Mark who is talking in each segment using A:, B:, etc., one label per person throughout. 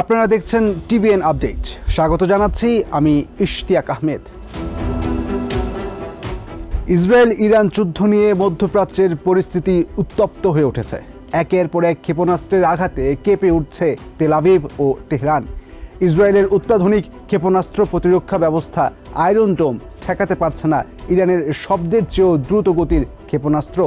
A: আপনারা দেখছেন TBN update. স্বাগত জানাচ্ছি আমি ইশতিয়াক আহমেদ। ইসরায়েল ইরান যুদ্ধ নিয়ে মধ্যপ্রাচ্যের পরিস্থিতি উত্তপ্ত হয়ে উঠেছে। একের পর এক ক্ষেপণাস্ত্রের আঘাতে কেঁপে উঠছে তেল আভিভ ও তেহরান। ইসরায়েলের অত্যাধুনিক ক্ষেপণাস্ত্র প্রতিরক্ষা ব্যবস্থা আয়রন ডোম ঠেকাতে পারছে না ইরানের শব্দের চেয়েও দ্রুত গতির ক্ষেপণাস্ত্র।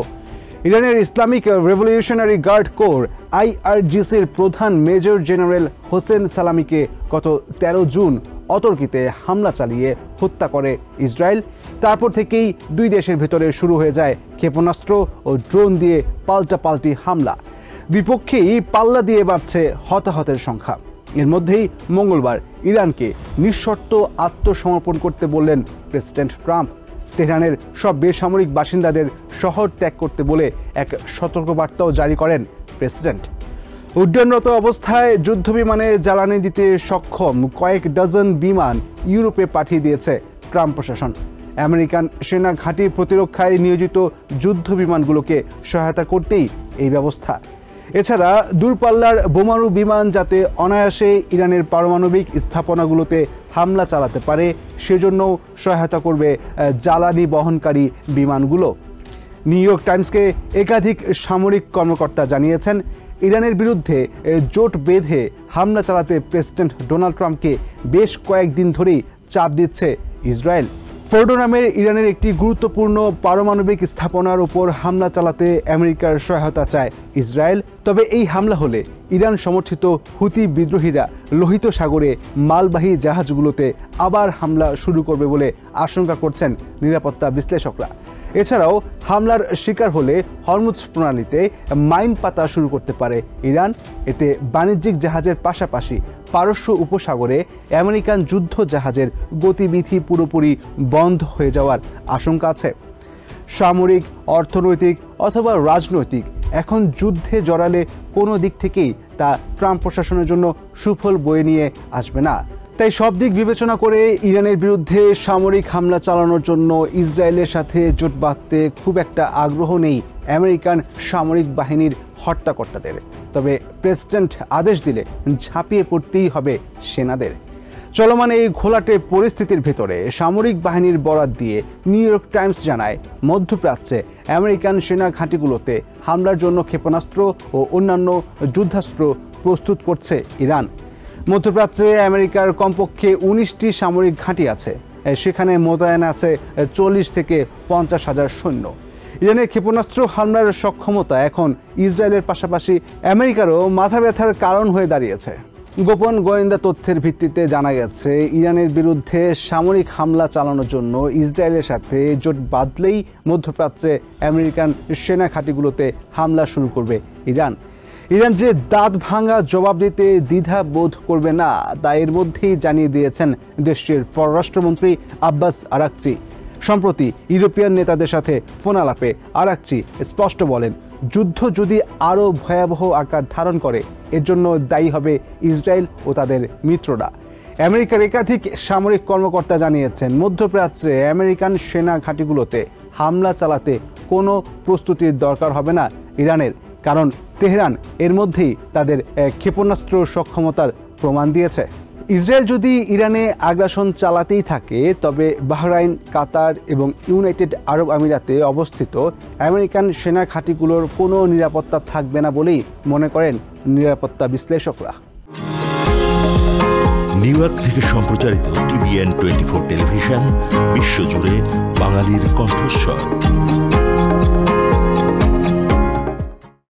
A: ইরানের ইসলামিক রেভলিউশনারি গার্ড কোর IRGCর প্রধান মেজর জেনারেল হোসেন সালামিকে গত 13 জুন অতর্কিতে হামলা চালিয়ে হত্যা করে ইসরায়েল। তারপর থেকেই দুই দেশের ভেতরে শুরু হয়ে যায় ক্ষেপণাস্ত্র ও ড্রোন দিয়ে পাল্টাপাল্টি হামলা। বিপক্ষেই পাল্লা দিয়ে বাড়ছে হতাহতের সংখ্যা। এর মধ্যেই মঙ্গলবার ইরানকে নিঃশর্ত আত্মসমর্পণ করতে বললেন প্রেসিডেন্ট ট্রাম্প। তেহরানের সব বেসামরিক বাসিন্দাদের শহর ত্যাগ করতে বলে এক সতর্কবার্তাও জারি করেন প্রেসিডেন্ট। উড্ডয়নরত অবস্থায় যুদ্ধবিমানে জ্বালানি দিতে সক্ষম কয়েক ডজন বিমান ইউরোপে পাঠিয়ে দিয়েছে ট্রাম্প প্রশাসন। আমেরিকান সেনা ঘাঁটি প্রতিরক্ষায় নিয়োজিত যুদ্ধ বিমানগুলোকে সহায়তা করতেই এই ব্যবস্থা। এছাড়া দূরপাল্লার বোমারু বিমান যাতে অনায়াসে ইরানের পারমাণবিক স্থাপনাগুলোতে হামলা চালাতে পারে সেজন্য সহায়তা করবে জ্বালানি বহনকারী বিমানগুলো। নিউ ইয়র্ক টাইমসকে একাধিক সামরিক কর্মকর্তা জানিয়েছেন, ইরানের বিরুদ্ধে জোট বেঁধে হামলা চালাতে প্রেসিডেন্ট ডোনাল্ড ট্রাম্পকে বেশ কয়েকদিন ধরেই চাপ দিচ্ছে ইসরায়েল। ফোর্ডো নামের ইরানের একটি গুরুত্বপূর্ণ পারমাণবিক স্থাপনার উপর হামলা চালাতে আমেরিকার সহায়তা চায় ইসরায়েল। তবে এই হামলা হলে ইরান সমর্থিত হুতি বিদ্রোহীরা লোহিত সাগরে মালবাহী জাহাজগুলোতে আবার হামলা শুরু করবে বলে আশঙ্কা করছেন নিরাপত্তা বিশ্লেষকরা। এছাড়াও হামলার শিকার হলে হরমুজ প্রণালীতে মাইন পাতা শুরু করতে পারে ইরান। এতে বাণিজ্যিক জাহাজের পাশাপাশি পারস্য উপসাগরে আমেরিকান যুদ্ধ জাহাজের গতিবিধি পুরোপুরি বন্ধ হয়ে যাওয়ার আশঙ্কা আছে। সামরিক, অর্থনৈতিক অথবা রাজনৈতিক এখন যুদ্ধে জড়ালে কোনো দিক থেকেই তা ট্রাম্প প্রশাসনের জন্য সুফল বয়ে নিয়ে আসবে না। তাই সব দিক বিবেচনা করে ইরানের বিরুদ্ধে সামরিক হামলা চালানোর জন্য ইসরায়েলের সাথে জোট বাঁধতে খুব একটা আগ্রহ নেই আমেরিকান সামরিক বাহিনীর হর্তাকর্তাদের। তবে প্রেসিডেন্ট আদেশ দিলে ঝাঁপিয়ে পড়তেই হবে সেনাদের। চলমান এই ঘোলাটে পরিস্থিতির ভেতরে সামরিক বাহিনীর বরাত দিয়ে নিউ ইয়র্ক টাইমস জানায়, মধ্যপ্রাচ্যে আমেরিকান সেনা ঘাঁটিগুলোতে হামলার জন্য ক্ষেপণাস্ত্র ও অন্যান্য যুদ্ধাস্ত্র প্রস্তুত করছে ইরান। মধ্যপ্রাচ্যে আমেরিকার কমপক্ষে 19টি সামরিক ঘাঁটি আছে। সেখানে মোতায়েন আছে 40 থেকে 50 হাজার সৈন্য। ইরানের ক্ষেপণাস্ত্র হামলার সক্ষমতা এখন ইসরায়েলের পাশাপাশি আমেরিকারও মাথা ব্যথার কারণ হয়ে দাঁড়িয়েছে। গোপন গোয়েন্দা তথ্যের ভিত্তিতে জানা গেছে, ইরানের বিরুদ্ধে সামরিক হামলা চালানোর জন্য ইসরায়েলের সাথে জোট বাঁধলেই মধ্যপ্রাচ্যে আমেরিকান সেনা ঘাঁটিগুলোতে হামলা শুরু করবে ইরান। ইরান যে দাঁত ভাঙা জবাব দিতে দ্বিধা বোধ করবে না তা এর মধ্যেই জানিয়ে দিয়েছেন দেশটির পররাষ্ট্রমন্ত্রী আব্বাস আরাকচি। সম্প্রতি ইউরোপিয়ান নেতাদের সাথে ফোন আলাপে আরাকচি স্পষ্ট বলেন, যুদ্ধ যদি আরও ভয়াবহ আকার ধারণ করে এর জন্য দায়ী হবে ইসরায়েল ও তাদের মিত্ররা। আমেরিকার একাধিক সামরিক কর্মকর্তা জানিয়েছেন, মধ্যপ্রাচ্যে আমেরিকান সেনা ঘাঁটিগুলোতে হামলা চালাতে কোনো প্রস্তুতির দরকার হবে না ইরানের, কারণ তেহরান এর মধ্যেই তাদের ক্ষেপণাস্ত্র সক্ষমতার প্রমাণ দিয়েছে। ইসরায়েল যদি ইরানে আগ্রাসন চালাতেই থাকে তবে বাহরাইন, কাতার এবং ইউনাইটেড আরব আমিরাতে অবস্থিত আমেরিকান সেনা ঘাঁটিগুলোর কোনো নিরাপত্তা থাকবে না বলেই মনে করেন নিরাপত্তা বিশ্লেষকরা।
B: নিউ ইয়র্ক থেকে সম্প্রচারিত টিবিএন 24 টেলিভিশন বিশ্বজুড়ে বাঙালির কণ্ঠস্বর।